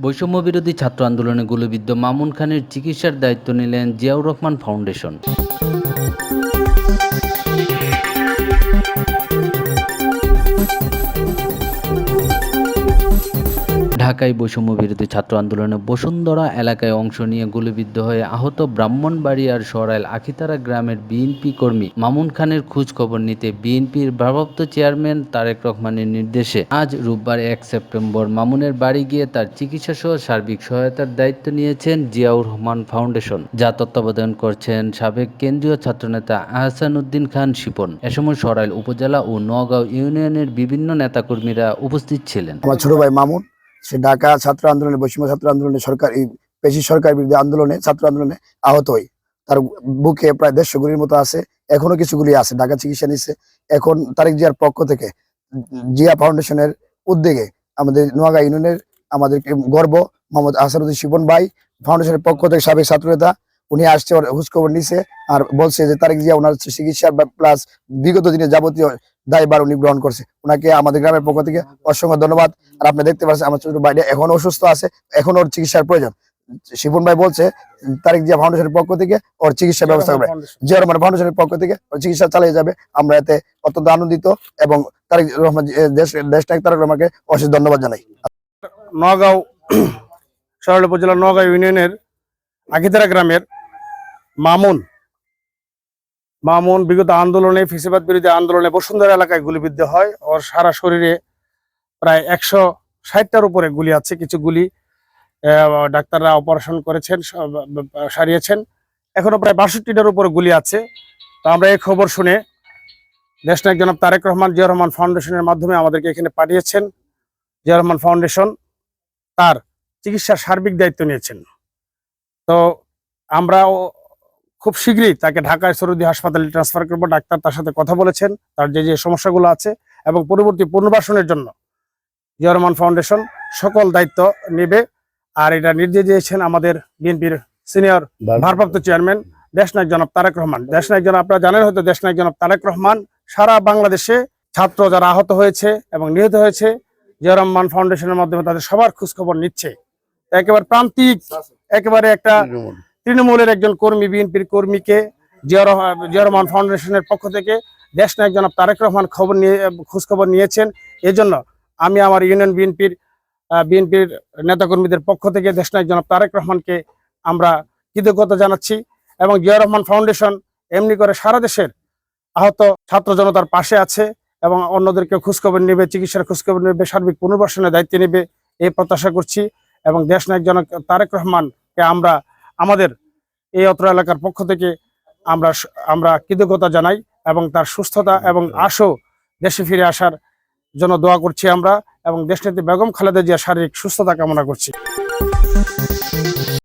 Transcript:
বৈষম্যবিরোধী ছাত্র আন্দোলনে গুলিবিদ্ধ মামুন খানের চিকিৎসার দায়িত্ব নিলেন জিয়াউর রহমান ফাউন্ডেশন। ঢাকায় বৈষম্যবিরোধী ছাত্র আন্দোলনে বসুন্ধরা এলাকায় অংশ নিয়ে গুলিবিদ্ধ হয়ে আহত ব্রাহ্মণবাড়িয়ার সরাইল আখিতারা গ্রামের বিএনপি কর্মী মামুন খানের খোঁজ খবর নিতে বিএনপির ভারপ্রাপ্ত চেয়ারম্যান তারেক রহমানের নির্দেশে আজ রোববার ১ সেপ্টেম্বর মামুনের বাড়ি গিয়ে তার চিকিৎসাসহ সার্বিক সহায়তার দায়িত্ব নিয়েছেন জিয়াউর রহমান ফাউন্ডেশন, যা তত্ত্বাবধান করছেন সাবেক কেন্দ্রীয় ছাত্রনেতা আহসান উদ্দিন খান শিপন। এ সময় সরাইল উপজেলা ও নওগাঁ ইউনিয়নের বিভিন্ন নেতাকর্মীরা উপস্থিত ছিলেন। আমার ছোট ভাই মামুন, সে ঢাকা ছাত্র আন্দোলনে, বৈষম্য ছাত্র আন্দোলনে, পেশি সরকার বিরোধী আন্দোলনে, ছাত্র আন্দোলনে আহত হয়। তার বুকে প্রায় ১৫০ গুলির মতো আছে, এখনো কিছু গুলি আছে। ঢাকা চিকিৎসা নিচ্ছে। এখন তারেক জিয়ার পক্ষ থেকে, জিয়া ফাউন্ডেশনের উদ্যোগে, আমাদের নোয়াগাঁ ইউনিয়নের আমাদের গর্ব মোহাম্মদ আহসান উদ্দিন শিপন ভাই ফাউন্ডেশনের পক্ষ থেকে সাবেক ছাত্রনেতা, উনি আসছে, খোঁজখবর নিছে আর বলছে যে তারেক জিয়া ওনার চিকিৎসা প্লাস বিগত দিনে যাবতীয় দায়ভার উনি গ্রহণ করছে। ওনাকে আমাদের গ্রামের পক্ষ থেকে অসংখ্য ধন্যবাদ। আর আপনি দেখতে পাচ্ছেন আমার ছোট ভাইটা এখনো অসুস্থ আছে, এখন ওর চিকিৎসার প্রয়োজন। শিপন ভাই বলছে তারেক জিয়া ফাউন্ডেশনের পক্ষ থেকে ওর চিকিৎসার ব্যবস্থা করবে, জিয়া রহমান ফাউন্ডেশনের পক্ষ থেকে ওর চিকিৎসা চালিয়ে যাবে। আমরা এতে অত্যন্ত আনন্দিত এবং তারেক রহমান দেশনায়ক তারেক রহমানকে অশেষ ধন্যবাদ জানাই। নওগাঁ সরাইল উপজেলার নওগাঁ ইউনিয়নের আখিতারা গ্রামের মামুন বিগত আন্দোলনে, ফ্যাসিবাদ বিরোধী আন্দোলনে বসুন্ধরা এলাকায় গুলিবিদ্ধ হয়। ওর সারা শরীরে প্রায় ১৬০টার উপরে গুলি আছে। কিছু গুলি ডাক্তাররা অপারেশন করেছেন, সারিয়েছেন। এখনো প্রায় ৬২টার উপরে গুলি আছে। তো আমরা এই খবর শুনে দেশনায়ক জনাব তারেক রহমান জিয়া রহমান ফাউন্ডেশনের মাধ্যমে আমাদেরকে এখানে পাঠিয়েছেন। জিয়া রহমান ফাউন্ডেশন তার চিকিৎসার সার্বিক দায়িত্ব নিয়েছেন। তো আমরা খুব শীঘ্রই তাকে ঢাকায় সরুদি হাসপাতালে ট্রান্সফার করবো। ডাক্তার তার সাথে কথা বলেছেন, তার যে সমস্যাগুলো আছে, এবং পরবর্তী পুনর্বাসনের জন্য জিয়া রহমান ফাউন্ডেশন সকল দায়িত্ব নেবে। আর এটা নির্দেশ দিয়েছেন আমাদের বিএনপির সিনিয়র ভারপ্রাপ্ত চেয়ারম্যান দেশনায়ক জনাব তারেক রহমান। দেশনায়ক জনাব, আপনারা জানেন হয়তো, দেশনায়ক জনাব তারেক রহমান সারা বাংলাদেশে ছাত্র যারা আহত হয়েছে এবং নিহত হয়েছে, জিয়া রহমান ফাউন্ডেশনের মাধ্যমে তাদের সবার খোঁজখবর নিচ্ছে। একেবারে প্রান্তিক, একেবারে একটা তৃণমূলের একজন কর্মী, বিএনপির কর্মীকে জিয়া রহমান ফাউন্ডেশনের পক্ষ থেকে দেশনায়ক জনাব তারেক রহমান খোঁজখবর নিয়েছেন। এজন্য আমি আমার ইউনিয়ন বিএনপির নেতাকর্মীদের পক্ষ থেকে দেশনায়ক জনাব তারেক রহমানকে আমরা কৃতজ্ঞতা জানাচ্ছি। এবং জিয়া রহমান ফাউন্ডেশন এমনি করে সারা দেশের আহত ছাত্র জনতার পাশে আছে এবং অন্যদেরকে খোঁজখবর নেবে, চিকিৎসার খোঁজখবর নেবে, সার্বিক পুনর্বাসনের দায়িত্ব নেবে, এই প্রত্যাশা করছি। এবং দেশনায়ক জনাব তারেক রহমানকে আমরা আমাদের এই অত্র এলাকার পক্ষ থেকে আমরা কৃতজ্ঞতা জানাই এবং তার সুস্থতা এবং আশু দেশে ফিরে আসার জন্য দোয়া করছি আমরা, এবং দেশনেত্রী বেগম খালেদা জিয়ার শারীরিক সুস্থতা কামনা করছি।